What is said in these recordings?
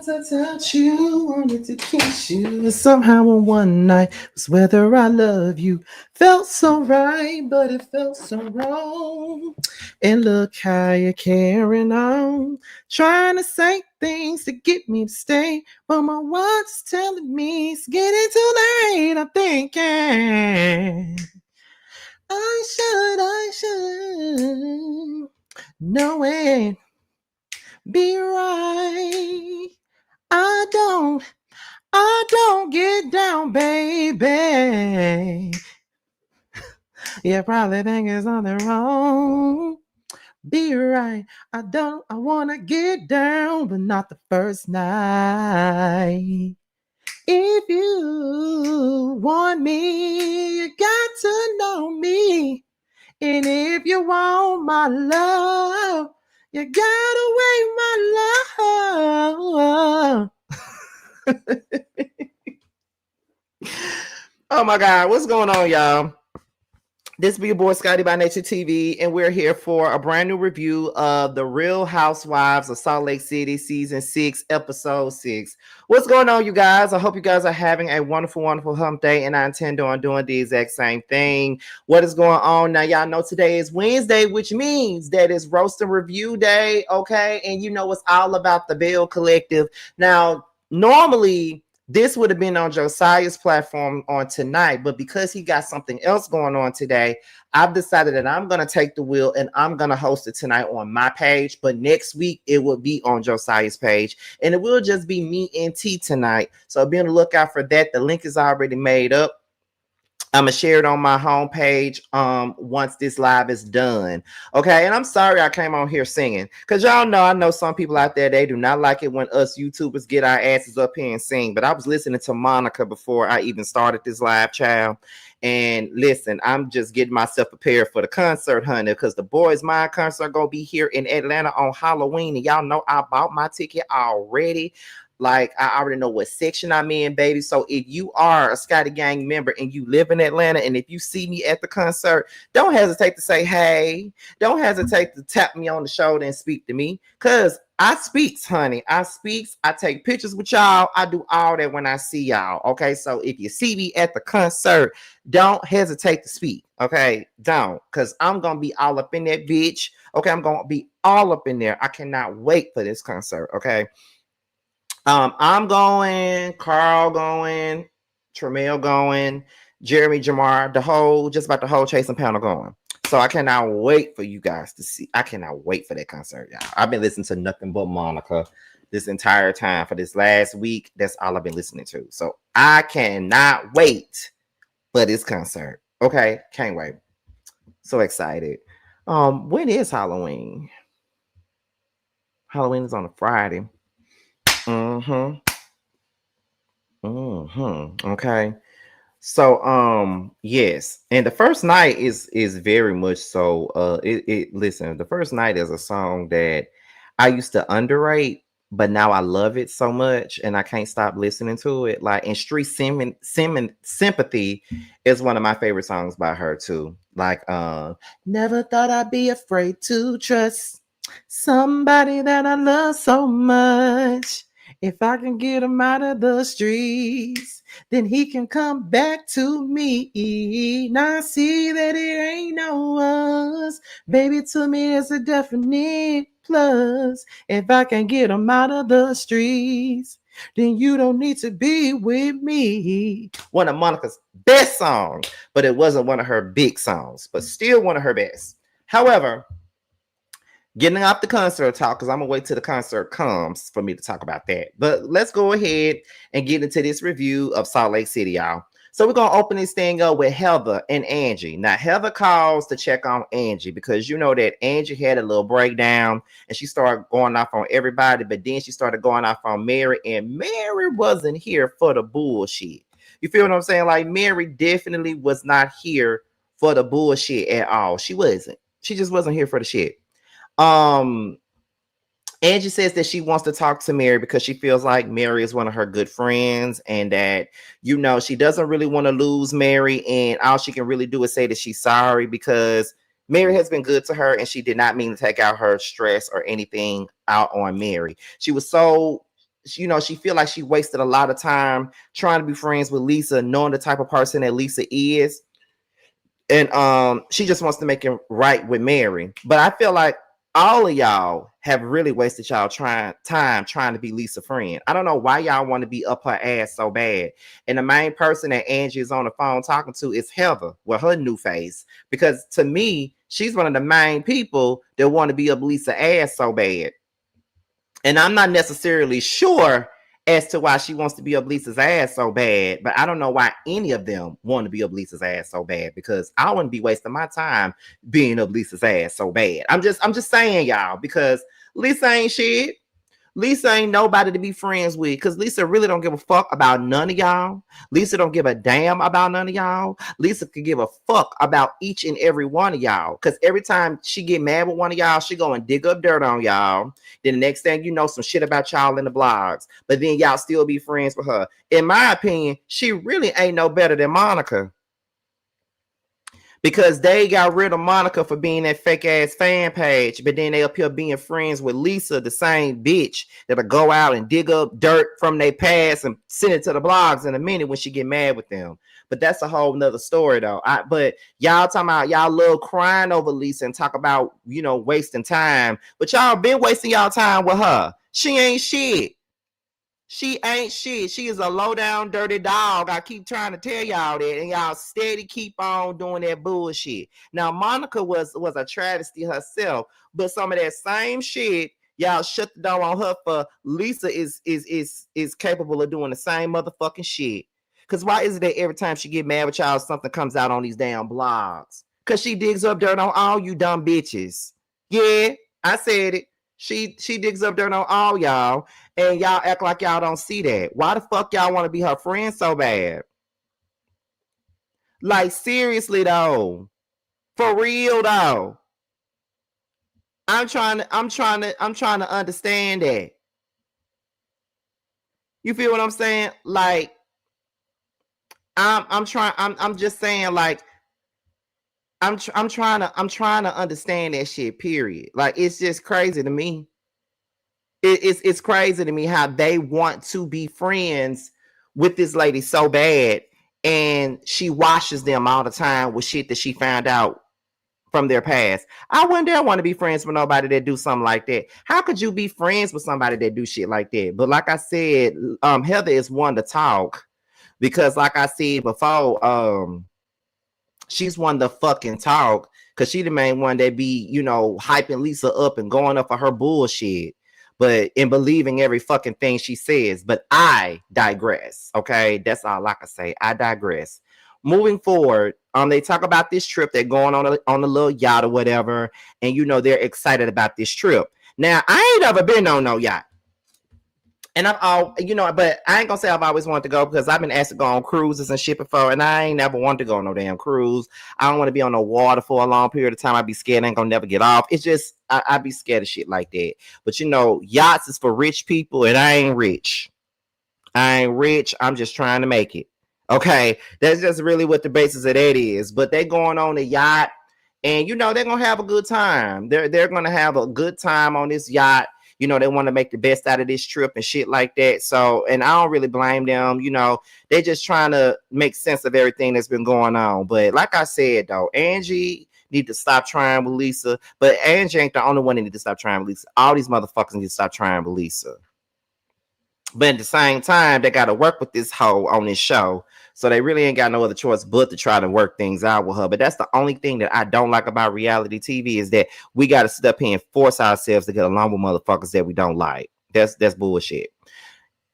to touch you, wanted to kiss you. And somehow on one night was whether I love you. Felt so right, but it felt so wrong. And look how you're carrying on. Trying to say things to get me to stay. But my watch is telling me it's getting too late. I'm thinking I should know it. Be right. I don't, I don't get down, baby. You probably think it's something wrong. Be right. I wanna get down, but not the first night. If you want me, you got to know me. And if you want my love, you gotta wait my love. Oh my God, what's going on, y'all? This be your boy Scotty by Nature TV, and we're here for a brand new review of The Real Housewives of Salt Lake City, Season 6, Episode 6. What's going on, you guys? I hope you guys are having a wonderful, wonderful hump day, and I intend on doing the exact same thing. What is going on? Now, y'all know today is Wednesday, which means that it's Roast and Review Day, okay? And you know it's all about the Bill Collective. Now, normally this would have been on Josiah's platform on tonight, but because he got something else going on today, I've decided that I'm going to take the wheel and I'm going to host it tonight on my page. But next week, it will be on Josiah's page, and it will just be me and T tonight. So be on the lookout for that. The link is already made up. I'm gonna share it on my homepage once this live is done. Okay, and I'm sorry I came on here singing, because y'all know I know some people out there, they do not like it when us YouTubers get our asses up here and sing. But I was listening to Monica before I even started this live, child. And listen, I'm just getting myself prepared for the concert, honey, because the Boys Mind concert gonna be here in Atlanta on Halloween, and y'all know I bought my ticket already. Like, I already know what section I'm in, baby. So if you are a Scotty Gang member and you live in Atlanta, and if you see me at the concert, don't hesitate to say, hey. Don't hesitate to tap me on the shoulder and speak to me, because I speaks, honey. I speaks. I take pictures with y'all. I do all that when I see y'all, okay? So if you see me at the concert, don't hesitate to speak, okay? Don't, because I'm going to be all up in that bitch, okay? I'm going to be all up in there. I cannot wait for this concert, okay? I'm going, Carl going, Tramiel going, Jeremy Jamar, just about the whole Chasing panel going. So I cannot wait for you guys to see. I cannot wait for that concert, y'all. I've been listening to nothing but Monica this entire time for this last week. That's all I've been listening to. So I cannot wait for this concert. Okay, can't wait. So excited. When is Halloween? Halloween is on a Friday. Okay. So yes, and the first night is very much so listen, the first night is a song that I used to underrate, but now I love it so much and I can't stop listening to it. Like, and Street Sympathy is one of my favorite songs by her too. Like, never thought I'd be afraid to trust somebody that I love so much. If I can get him out of the streets, then he can come back to me. Now I see that it ain't no us. Baby, to me it's a definite plus. If I can get him out of the streets, then you don't need to be with me. One of Monica's best songs, but it wasn't one of her big songs, but still one of her best. However, getting off the concert talk, because I'm gonna wait till the concert comes for me to talk about that. But let's go ahead and get into this review of Salt Lake City, y'all. So we're gonna open this thing up with Heather and Angie. Now, Heather calls to check on Angie because you know that Angie had a little breakdown and she started going off on everybody, but then she started going off on Mary, and Mary wasn't here for the bullshit. You feel what I'm saying? Like, Mary definitely was not here for the bullshit at all. She wasn't. She just wasn't here for the shit. Angie says that she wants to talk to Mary because she feels like Mary is one of her good friends, and that, you know, she doesn't really want to lose Mary, and all she can really do is say that she's sorry because Mary has been good to her and she did not mean to take out her stress or anything out on Mary. She was so she feel like she wasted a lot of time trying to be friends with Lisa, knowing the type of person that Lisa is. And she just wants to make it right with Mary. But I feel like all of y'all have really wasted y'all time trying to be Lisa's friend. I don't know why y'all want to be up her ass so bad. And the main person that Angie is on the phone talking to is Heather with her new face. Because to me, she's one of the main people that want to be up Lisa's ass so bad. And I'm not necessarily sure as to why she wants to be up Lisa's ass so bad, but I don't know why any of them want to be up Lisa's ass so bad, because I wouldn't be wasting my time being up Lisa's ass so bad. I'm just saying, y'all, because Lisa ain't shit. Lisa ain't nobody to be friends with, because Lisa really don't give a fuck about none of y'all. Lisa don't give a damn about none of y'all. Lisa could give a fuck about each and every one of y'all, because every time she get mad with one of y'all, she go and dig up dirt on y'all. Then the next thing you know, some shit about y'all in the blogs, but then y'all still be friends with her. In my opinion, she really ain't no better than Monica, because they got rid of Monica for being that fake ass fan page, but then they up here being friends with Lisa, the same bitch that'll go out and dig up dirt from their past and send it to the blogs in a minute when she get mad with them. But that's a whole nother story though. But y'all talking about y'all love crying over Lisa and talk about, wasting time, but y'all been wasting y'all time with her. She ain't shit. She ain't shit. She is a low down dirty dog. I keep trying to tell y'all that, and y'all steady keep on doing that bullshit. Now Monica was a travesty herself, but some of that same shit y'all shut the door on her for. Lisa is capable of doing the same motherfucking shit. Cause why is it that every time she get mad with y'all, something comes out on these damn blogs? Cause she digs up dirt on all you dumb bitches. Yeah, I said it. She digs up dirt on all y'all, and y'all act like y'all don't see that. Why the fuck y'all want to be her friend so bad? Like, seriously though. For real though. I'm trying to understand that. You feel what I'm saying? Like, I'm just saying, like, I'm trying to understand that shit, period. Like, it's just crazy to me. It's crazy to me how they want to be friends with this lady so bad, and she washes them all the time with shit that she found out from their past. I wouldn't dare want to be friends with nobody that do something like that. How could you be friends with somebody that do shit like that? But like I said, Heather is one to talk, because like I said before, she's one to fucking talk, because she the main one that be, hyping Lisa up and going up for her bullshit, but in believing every fucking thing she says. But I digress. Okay, that's all I can say. I digress. Moving forward, they talk about this trip they're going on a little yacht or whatever, and they're excited about this trip. Now, I ain't ever been on no yacht. And I've all, but I ain't gonna say I've always wanted to go, because I've been asked to go on cruises and shit before, and I ain't never wanted to go on no damn cruise. I don't want to be on the water for a long period of time. I'd be scared I ain't gonna never get off. It's just, I'd be scared of shit like that. But yachts is for rich people, and I ain't rich. I ain't rich. I'm just trying to make it. Okay, that's just really what the basis of that is. But they going on a yacht, and they're gonna have a good time. They're gonna have a good time on this yacht. They want to make the best out of this trip and shit like that. So, and I don't really blame them. They're just trying to make sense of everything that's been going on. But like I said, though, Angie need to stop trying with Lisa. But Angie ain't the only one that need to stop trying with Lisa. All these motherfuckers need to stop trying with Lisa. But at the same time, they got to work with this hoe on this show. So they really ain't got no other choice but to try to work things out with her. But that's the only thing that I don't like about reality TV, is that we got to sit up here and force ourselves to get along with motherfuckers that we don't like. That's bullshit.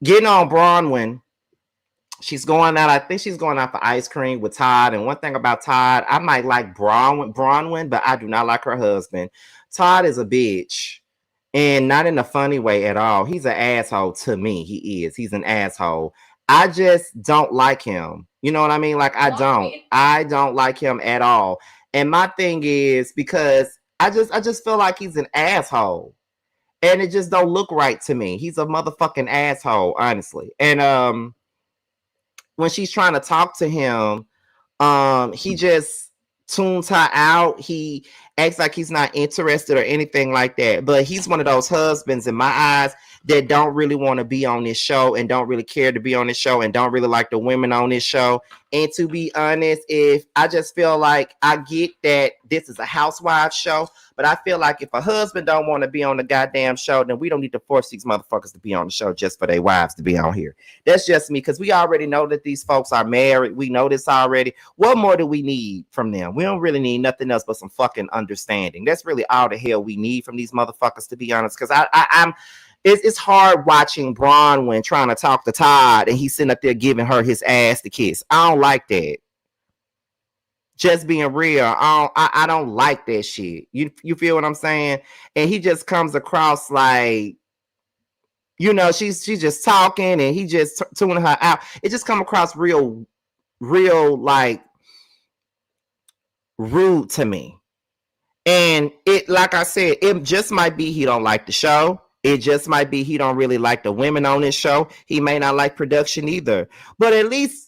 Getting on Bronwyn, she's going out. I think she's going out for ice cream with Todd. And one thing about Todd, I might like Bronwyn, but I do not like her husband. Todd is a bitch. And not in a funny way at all. He's an asshole to me. He's an asshole. I just don't like him. You know what I mean? Like, I don't like him at all. And my thing is, because I just feel like he's an asshole, and it just don't look right to me. He's a motherfucking asshole, honestly. And when she's trying to talk to him, he just tunes her out. He acts like he's not interested or anything like that. But he's one of those husbands in my eyes that don't really want to be on this show and don't really care to be on this show and don't really like the women on this show. And to be honest, if I just feel like I get that this is a housewives show, but I feel like if a husband don't want to be on the goddamn show, then we don't need to force these motherfuckers to be on the show just for their wives to be on here. That's just me, because we already know that these folks are married. We know this already. What more do we need from them? We don't really need nothing else but some fucking understanding. That's really all the hell we need from these motherfuckers, to be honest. Because it's hard watching Bronwyn trying to talk to Todd and he's sitting up there giving her his ass to kiss. I don't like that. Just being real, I don't like that shit. You feel what I'm saying? And he just comes across like, you know, she's just talking and he just tuning her out. It just come across real like rude to me. And it, like I said, it just might be he don't like the show. It just might be he don't really like the women on this show. He may not like production either. But at least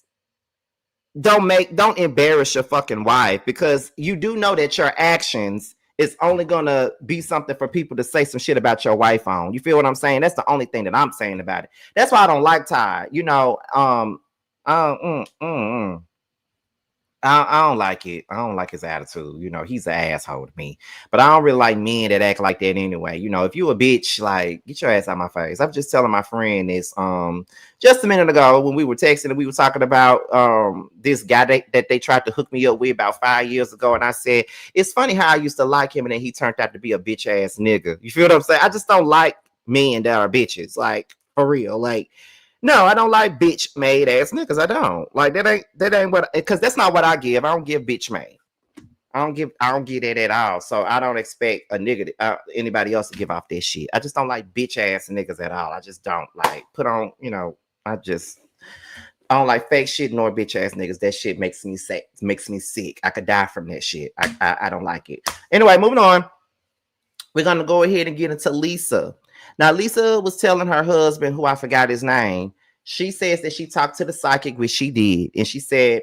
don't embarrass your fucking wife, because you do know that your actions is only gonna be something for people to say some shit about your wife on. You feel what I'm saying? That's the only thing that I'm saying about it. That's why I don't like Todd. You know, I don't like it. I don't like his attitude. You know, he's an asshole to me. But I don't really like men that act like that anyway. You know, if you a bitch, like, get your ass out my face. I'm just telling my friend this just a minute ago when we were texting and we were talking about this guy that they tried to hook me up with about 5 years ago. And I said, it's funny how I used to like him and then he turned out to be a bitch ass nigga. You feel what I'm saying? I just don't like men that are bitches. Like, for real. Like, no, I don't like bitch made ass niggas. I don't like that. Ain't what, because that's not what I give. I don't give bitch made. I don't give that at all. So I don't expect a nigga anybody else to give off that shit. I just don't like bitch ass niggas at all. I just don't like put on. You know, I don't like fake shit nor bitch ass niggas. That shit makes me sick. Makes me sick. I could die from that shit. I don't like it. Anyway, moving on. We're gonna go ahead and get into Lisa. Now, Lisa was telling her husband, who I forgot his name, she says that she talked to the psychic, which she did. And she said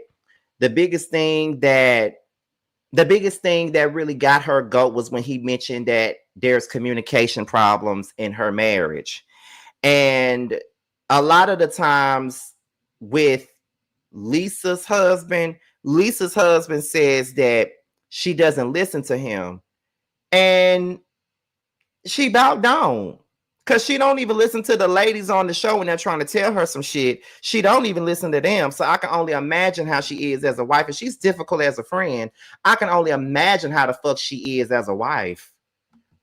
the biggest thing that really got her goat was when he mentioned that there's communication problems in her marriage. And a lot of the times with Lisa's husband says that she doesn't listen to him. And she about don't. Because she don't even listen to the ladies on the show when they're trying to tell her some shit. She don't even listen to them. So I can only imagine how she is as a wife. And she's difficult as a friend. I can only imagine how the fuck she is as a wife.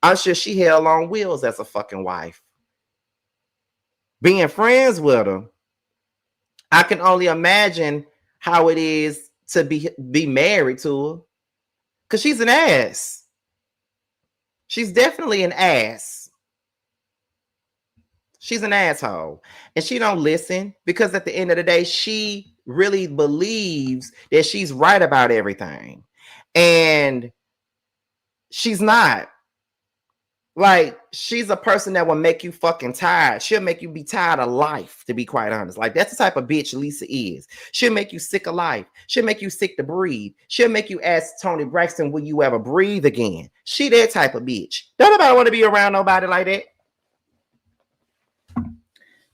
I'm sure she held on wheels as a fucking wife. Being friends with her, I can only imagine how it is to be married to her. Because she's an ass. She's definitely an ass. She's an asshole. And she don't listen because at the end of the day, she really believes that she's right about everything. And she's not. Like, she's a person that will make you fucking tired. She'll make you be tired of life, to be quite honest. Like, that's the type of bitch Lisa is. She'll make you sick of life. She'll make you sick to breathe. She'll make you ask Toni Braxton, will you ever breathe again? She that type of bitch. Don't nobody want to be around nobody like that.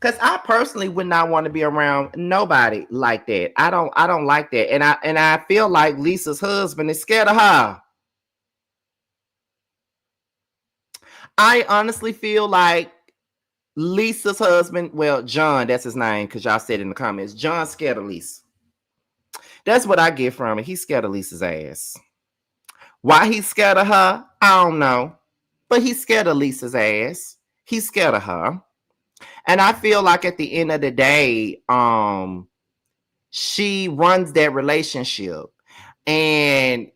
Because I personally would not want to be around nobody like that. I don't like that. And I feel like Lisa's husband is scared of her. I honestly feel like Lisa's husband, well, John, that's his name, because y'all said in the comments, John's scared of Lisa. That's what I get from it. He's scared of Lisa's ass. Why he's scared of her, I don't know. But he's scared of Lisa's ass. He's scared of her. And I feel like at the end of the day, she runs that relationship and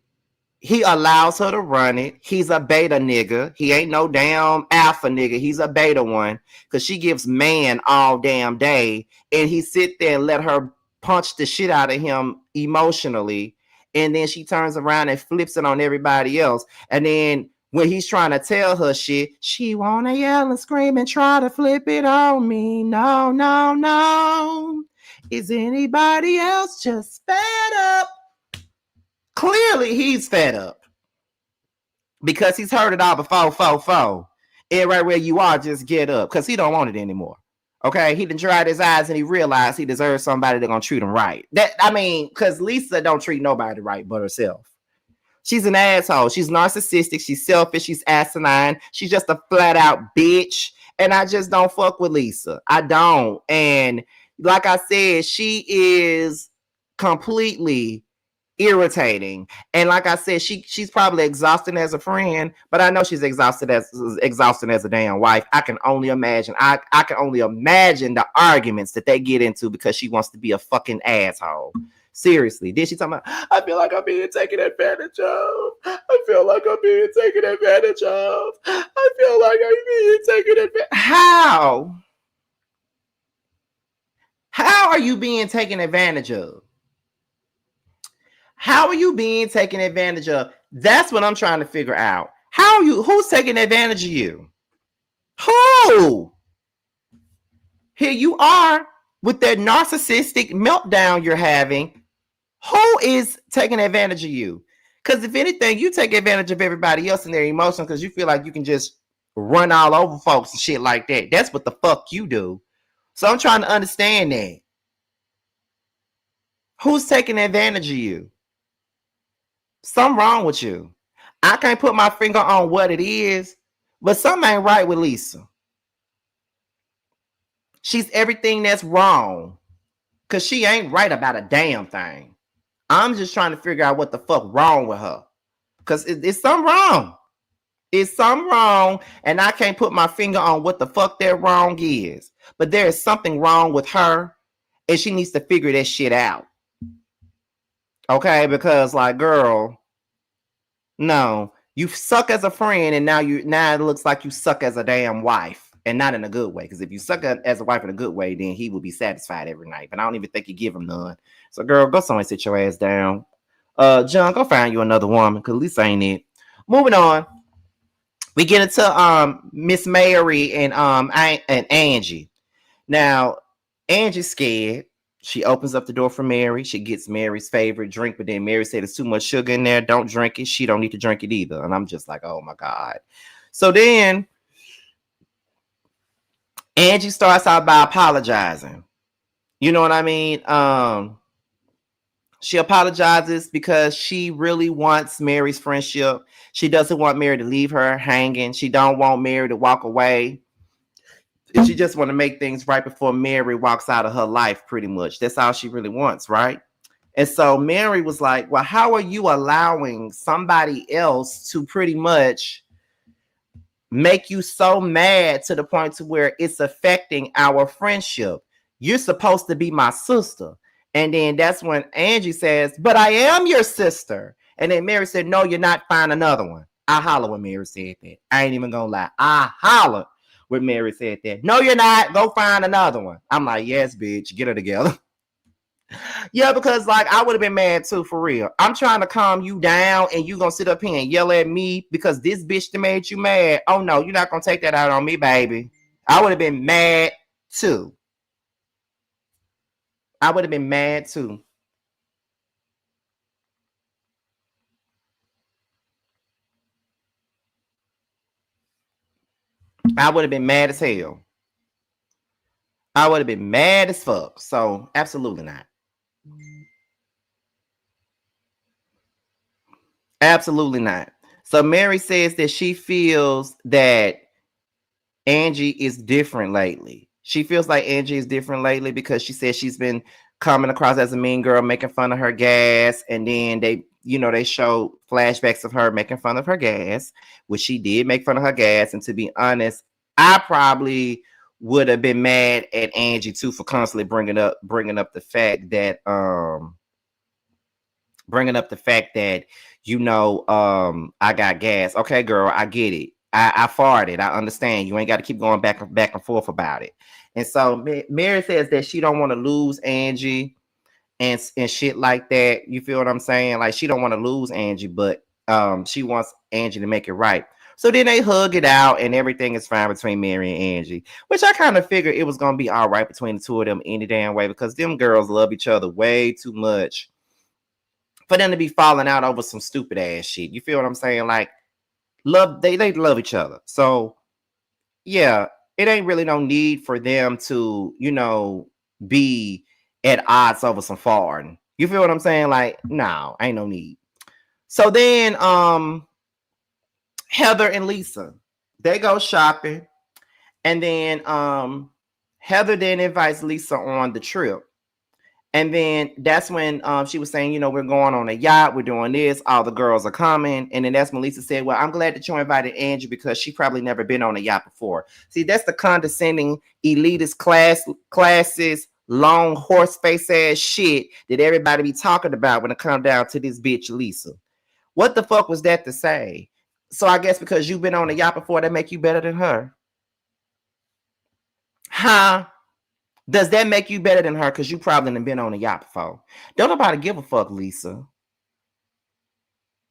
he allows her to run it. He's a beta nigga. He ain't no damn alpha nigga. He's a beta one because she gives man all damn day. And he sit there and let her punch the shit out of him emotionally. And then she turns around and flips it on everybody else. And then when he's trying to tell her shit, she wanna yell and scream and try to flip it on me. No, no, no. Is anybody else just fed up? Clearly, he's fed up because he's heard it all before. And right where you are, just get up. Because he don't want it anymore. Okay, he done dried his eyes and he realized he deserves somebody that's gonna treat him right. Because Lisa don't treat nobody right but herself. She's an asshole. She's narcissistic. She's selfish. She's asinine. She's just a flat out bitch. And I just don't fuck with Lisa. I don't. And like I said, she is completely irritating. And like I said, she's probably exhausted as a friend, but I know she's exhausted as a damn wife. I can only imagine. I can only imagine the arguments that they get into because she wants to be a fucking asshole. Seriously. Did she talk about, I feel like I'm being taken advantage of. I feel like I'm being taken advantage of. I feel like I'm being taken advantage. How? How are you being taken advantage of? How are you being taken advantage of? That's what I'm trying to figure out. Who's taking advantage of you? Who? Here you are with that narcissistic meltdown you're having. Who is taking advantage of you? Because if anything, you take advantage of everybody else and their emotions because you feel like you can just run all over folks and shit like that. That's what the fuck you do. So I'm trying to understand that. Who's taking advantage of you? Something wrong with you. I can't put my finger on what it is, but something ain't right with Lisa. She's everything that's wrong because she ain't right about a damn thing. I'm just trying to figure out what the fuck wrong with her because it's something wrong. It's something wrong, and I can't put my finger on what the fuck that wrong is. But there is something wrong with her, and she needs to figure that shit out. Okay, because like, girl, no, you suck as a friend, and now it looks like you suck as a damn wife, and not in a good way. Because if you suck as a wife in a good way, then he will be satisfied every night. But I don't even think you give him none. So, girl, go somewhere, sit your ass down. John, go find you another woman, because Lisa ain't it. Moving on, we get into Miss Mary and Angie. Now, Angie's scared. She opens up the door for Mary. She gets Mary's favorite drink, but then Mary said there's too much sugar in there. Don't drink it. She don't need to drink it either. And I'm just like, oh my God. So then Angie starts out by apologizing. You know what I mean? She apologizes because she really wants Mary's friendship. She doesn't want Mary to leave her hanging. She don't want Mary to walk away. She just want to make things right before Mary walks out of her life, pretty much. That's all she really wants, right? And so Mary was like, well, how are you allowing somebody else to pretty much make you so mad to the point to where it's affecting our friendship? You're supposed to be my sister. And then that's when Angie says, but I am your sister. And then Mary said, no, you're not. Find another one. I holler when Mary said that. I ain't even gonna lie. I holler when Mary said that. No, you're not. Go find another one. I'm like, yes, bitch. Get her together. Yeah, because like I would have been mad too, for real. I'm trying to calm you down and you gonna sit up here and yell at me because this bitch that made you mad. Oh no, you're not gonna take that out on me, baby. I would have been mad too. I would have been mad too. I would have been mad as hell. I would have been mad as fuck. So absolutely not. Absolutely not. So Mary says that she feels that Angie is different lately. She feels like Angie is different lately because she says she's been coming across as a mean girl, making fun of her gas, and then they show flashbacks of her making fun of her gas, which she did make fun of her gas. And to be honest, I probably would have been mad at Angie too for constantly bringing up the fact that I got gas. Okay, girl, I get it. I farted. I understand. You ain't got to keep going back and forth about it. And so Mary says that she don't want to lose Angie and shit like that. You feel what I'm saying? Like she don't want to lose Angie, but she wants Angie to make it right. So then they hug it out and everything is fine between Mary and Angie, which I kind of figured it was going to be all right between the two of them any damn way because them girls love each other way too much for them to be falling out over some stupid ass shit. You feel what I'm saying? Like they love each other. So yeah, it ain't really no need for them to, be at odds over some foreign. You feel what I'm saying? Like, no, ain't no need. So then, Heather and Lisa, they go shopping, and then Heather then invites Lisa on the trip. And then that's when she was saying, we're going on a yacht, we're doing this, all the girls are coming. And then that's when Lisa said, well, I'm glad that you invited Angie because she probably never been on a yacht before. See, that's the condescending, elitist classes, long horse face ass shit that everybody be talking about when it comes down to this bitch Lisa. What the fuck was that to say? So I guess because you've been on a yacht before, that make you better than her? Huh? Does that make you better than her because you probably done been on a yacht before? Don't nobody give a fuck, Lisa.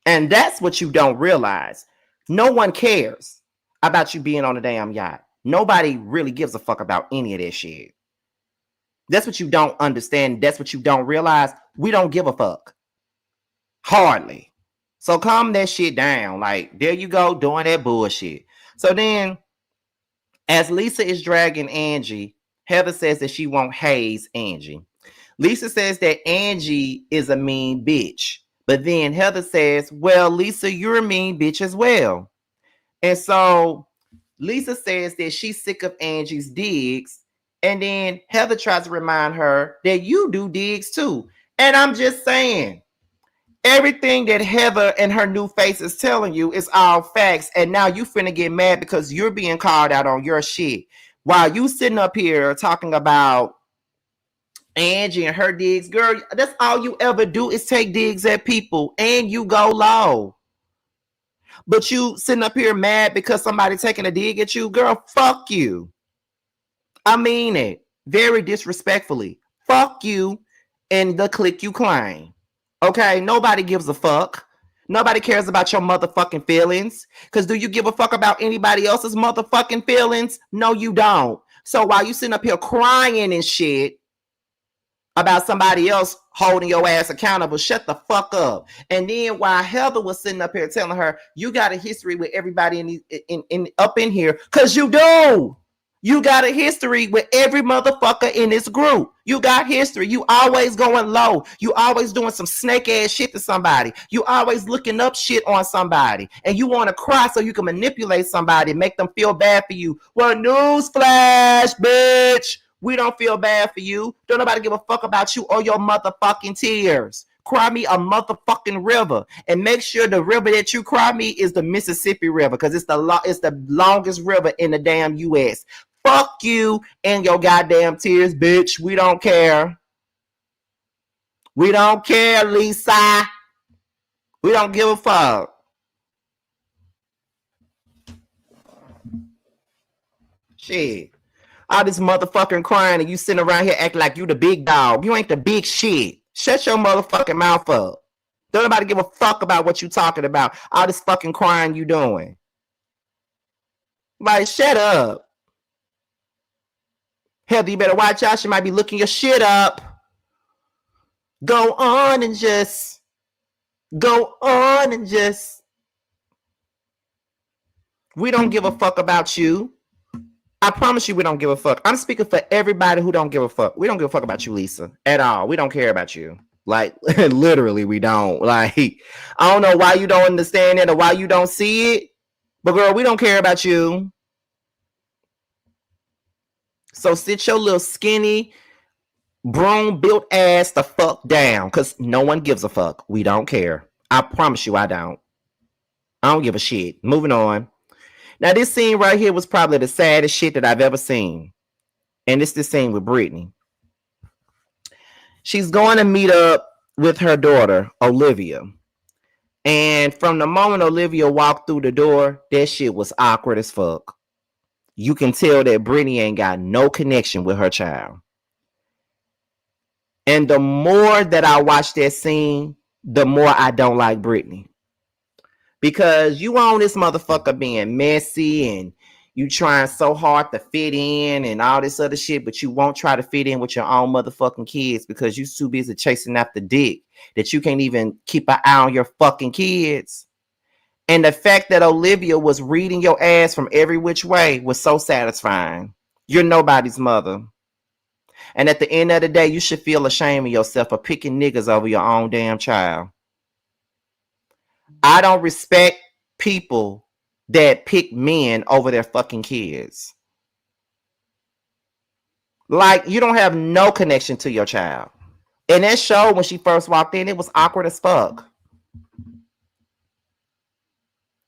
And that's what you don't realize. No one cares about you being on a damn yacht. Nobody really gives a fuck about any of that shit. That's what you don't understand. That's what you don't realize. We don't give a fuck. Hardly. So calm that shit down. Like, there you go, doing that bullshit. So then, as Lisa is dragging Angie, Heather says that she won't haze Angie. Lisa says that Angie is a mean bitch. But then Heather says, well, Lisa, you're a mean bitch as well. And so Lisa says that she's sick of Angie's digs. And then Heather tries to remind her that you do digs too. And I'm just saying, everything that Heather and her new face is telling you is all facts. And now you finna get mad because you're being called out on your shit. While you sitting up here talking about Angie and her digs, girl, that's all you ever do is take digs at people and you go low. But you sitting up here mad because somebody taking a dig at you, girl, fuck you. I mean it very disrespectfully. Fuck you and the clique you claim. Okay, nobody gives a fuck. Nobody cares about your motherfucking feelings. Because do you give a fuck about anybody else's motherfucking feelings? No, you don't. So while you sitting up here crying and shit about somebody else holding your ass accountable, shut the fuck up. And then while Heather was sitting up here telling her, you got a history with everybody up in here, because you do. You got a history with every motherfucker in this group. You got history. You always going low. You always doing some snake ass shit to somebody. You always looking up shit on somebody. And you want to cry so you can manipulate somebody and make them feel bad for you. Well, newsflash, bitch. We don't feel bad for you. Don't nobody give a fuck about you or your motherfucking tears. Cry me a motherfucking river, and make sure the river that you cry me is the Mississippi River, because it's the longest river in the damn U.S. Fuck you and your goddamn tears, bitch. We don't care. We don't care, Lisa. We don't give a fuck. Shit. All this motherfucking crying and you sitting around here acting like you the big dog. You ain't the big shit. Shut your motherfucking mouth up. Don't nobody give a fuck about what you talking about. All this fucking crying you doing. Like, shut up. Heather, you better watch out. She might be looking your shit up. Go on and just. We don't give a fuck about you. I promise you we don't give a fuck. I'm speaking for everybody who don't give a fuck. We don't give a fuck about you, Lisa, at all. We don't care about you. Like, literally, we don't. Like, I don't know why you don't understand it or why you don't see it. But, girl, we don't care about you. So sit your little skinny, broom-built ass the fuck down, because no one gives a fuck. We don't care. I promise you I don't. I don't give a shit. Moving on. Now, this scene right here was probably the saddest shit that I've ever seen. And it's the scene with Britney. She's going to meet up with her daughter, Olivia. And from the moment Olivia walked through the door, that shit was awkward as fuck. You can tell that Britney ain't got no connection with her child. And the more that I watch that scene, the more I don't like Britney. Because you on this motherfucker being messy and you trying so hard to fit in and all this other shit, but you won't try to fit in with your own motherfucking kids because you too busy chasing after dick that you can't even keep an eye on your fucking kids. And the fact that Olivia was reading your ass from every which way was so satisfying. You're nobody's mother. And at the end of the day, you should feel ashamed of yourself for picking niggas over your own damn child. I don't respect people that pick men over their fucking kids. Like, you don't have no connection to your child. And that show, when she first walked in, it was awkward as fuck.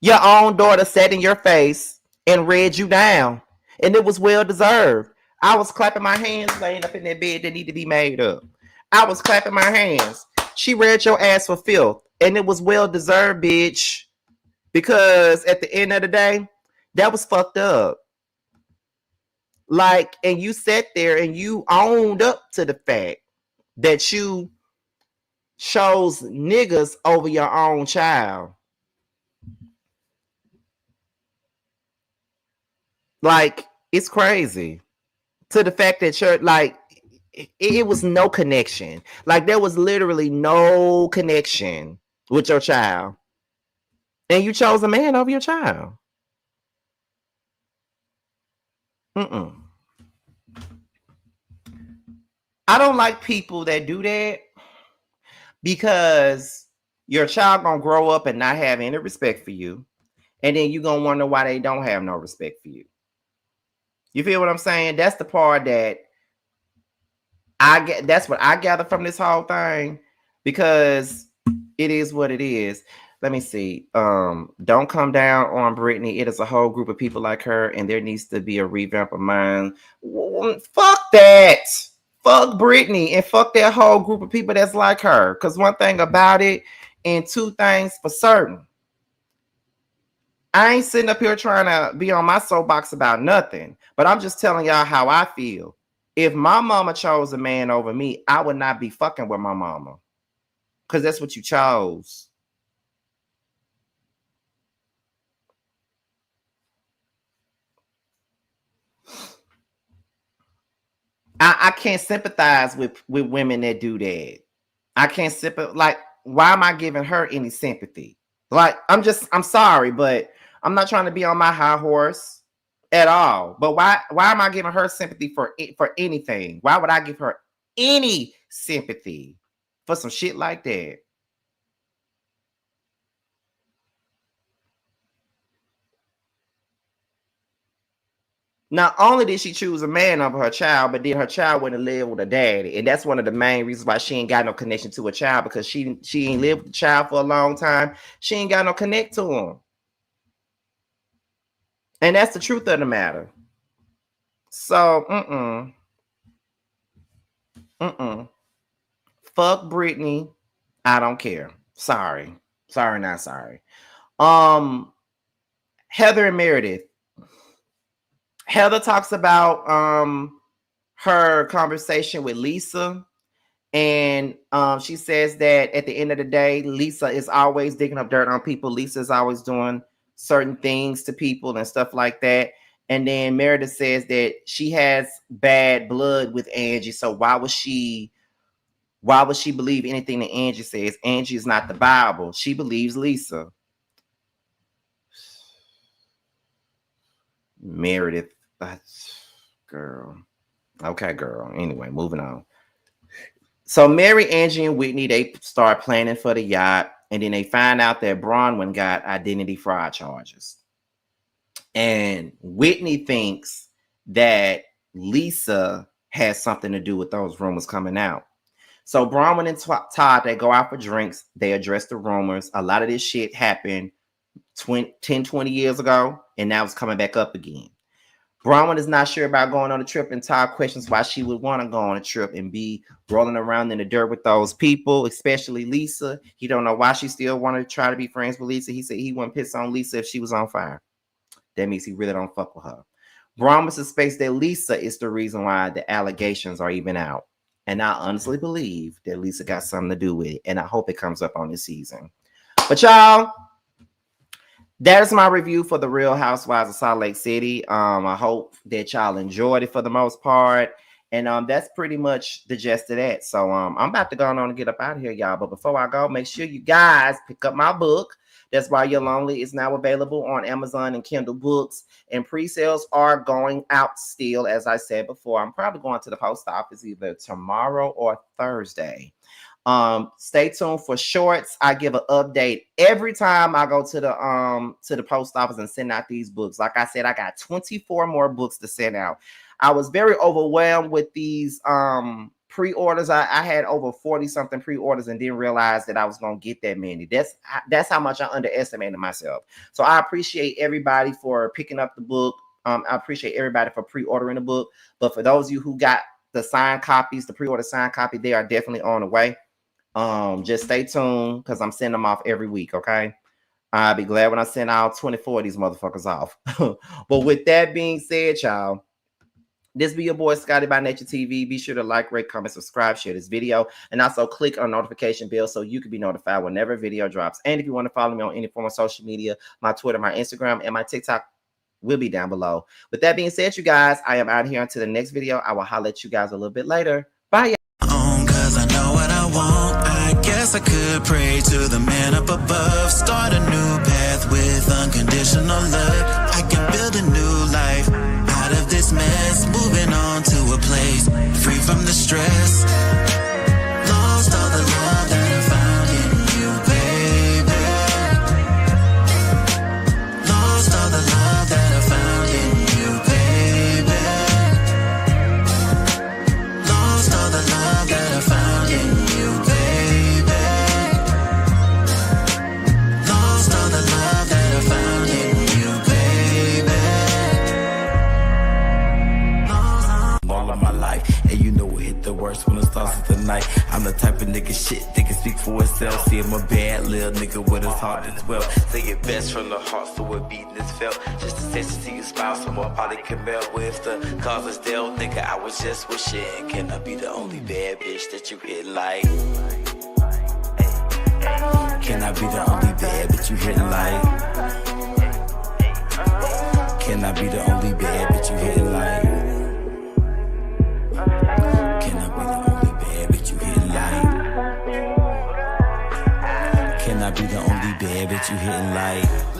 Your own daughter sat in your face and read you down. And it was well deserved. I was clapping my hands laying up in that bed that need to be made up. I was clapping my hands. She read your ass for filth. And it was well deserved, bitch. Because at the end of the day, that was fucked up. Like, and you sat there and you owned up to the fact that you chose niggas over your own child. Like, it's crazy. To the fact that you're like, it was no connection. Like, there was literally no connection with your child. And you chose a man over your child. I don't like people that do that, because your child gonna grow up and not have any respect for you. And then you gonna wonder why they don't have no respect for you. You feel what I'm saying? That's the part that I get. That's what I gather from this whole thing, because it is what it is. Let me see. Don't come down on Britney. It is a whole group of people like her, and there needs to be a revamp of mine. Fuck that. Fuck Britney and fuck that whole group of people that's like her. Because one thing about it, and two things for certain, I ain't sitting up here trying to be on my soapbox about nothing, but I'm just telling y'all how I feel. If my mama chose a man over me, I would not be fucking with my mama, because that's what you chose. I can't sympathize with women that do that. I can't sympathize. Like, why am I giving her any sympathy? Like, I'm sorry, but I'm not trying to be on my high horse at all. But why am I giving her sympathy for anything? Why would I give her any sympathy for some shit like that? Not only did she choose a man over her child, but then her child went and lived with a daddy. And that's one of the main reasons why she ain't got no connection to a child, because she ain't lived with the child for a long time. She ain't got no connect to him. And that's the truth of the matter. So, fuck Britney. I don't care. Sorry, not sorry. Heather and Meredith. Heather talks about her conversation with Lisa, and she says that at the end of the day, Lisa is always digging up dirt on people. Lisa is always doing certain things to people and stuff like that. And then Meredith says that she has bad blood with Angie, so why would she believe anything that Angie says? Angie is not the Bible. She believes Lisa. Meredith, girl. Okay, girl. Anyway, moving on. So Mary, Angie, and Whitney, they start planning for the yacht, and then they find out that Bronwyn got identity fraud charges. And Whitney thinks that Lisa has something to do with those rumors coming out. So Bronwyn and Todd, they go out for drinks. They address the rumors. A lot of this shit happened 10, 20 years ago, and now it's coming back up again. Bronwyn is not sure about going on a trip, and Todd questions why she would want to go on a trip and be rolling around in the dirt with those people, especially Lisa. He don't know why she still wanted to try to be friends with Lisa. He said he wouldn't piss on Lisa if she was on fire. That means he really don't fuck with her. Bronwyn suspects that Lisa is the reason why the allegations are even out. And I honestly believe that Lisa got something to do with it. And I hope it comes up on this season. But y'all, that is my review for the Real Housewives of Salt Lake City. I hope that y'all enjoyed it for the most part. And that's pretty much the gist of that. So I'm about to go on and get up out of here, y'all. But before I go, make sure you guys pick up my book, That's Why You're Lonely is now available on Amazon and Kindle Books. And pre-sales are going out still, as I said before. I'm probably going to the post office either tomorrow or Thursday. Stay tuned for shorts. I give an update every time I go to the post office and send out these books. Like I said, I got 24 more books to send out. I was very overwhelmed with these pre-orders. I had over 40 something pre-orders and didn't realize that I was going to get that many. That's how much I underestimated myself. So I appreciate everybody for picking up the book. I appreciate everybody for pre-ordering the book. But for those of you who got the signed copies, the pre-order signed copy, they are definitely on the way. Just stay tuned because I'm sending them off every week. Okay. I'll be glad when I send all 24 of these motherfuckers off. But with that being said, y'all, this be your boy Scotty by Nature TV. Be sure to like, rate, comment, subscribe, share this video, and also click on notification bell so you can be notified whenever a video drops. And if you want to follow me on any form of social media, my Twitter, my Instagram, and my TikTok will be down below. With that being said, you guys, I am out here until the next video. I will holler at you guys a little bit later. Bye, y'all. I could pray to the man up above, start a new path with unconditional love. I can build a new life out of this mess, moving on to a place free from the stress. Lost all the love that I found in you, baby. Lost all the love that I found in you, baby. Lost all the love that I found in you, baby. When it starts with the night, I'm the type of nigga shit that can speak for itself. See, I'm a bad little nigga with his heart as well. Say it best from the heart, so it beating is felt. Just a sense to see your smile, so more probably can melt. With the cause is dealt, nigga, I was just wishing. Can I be the only bad bitch that you hit like? Can I be the only bad bitch you hit like? Can I be the only bad bitch you hit like? Can I be the only bad bitch you hitting like? Can I be the only bad bitch you hitting like?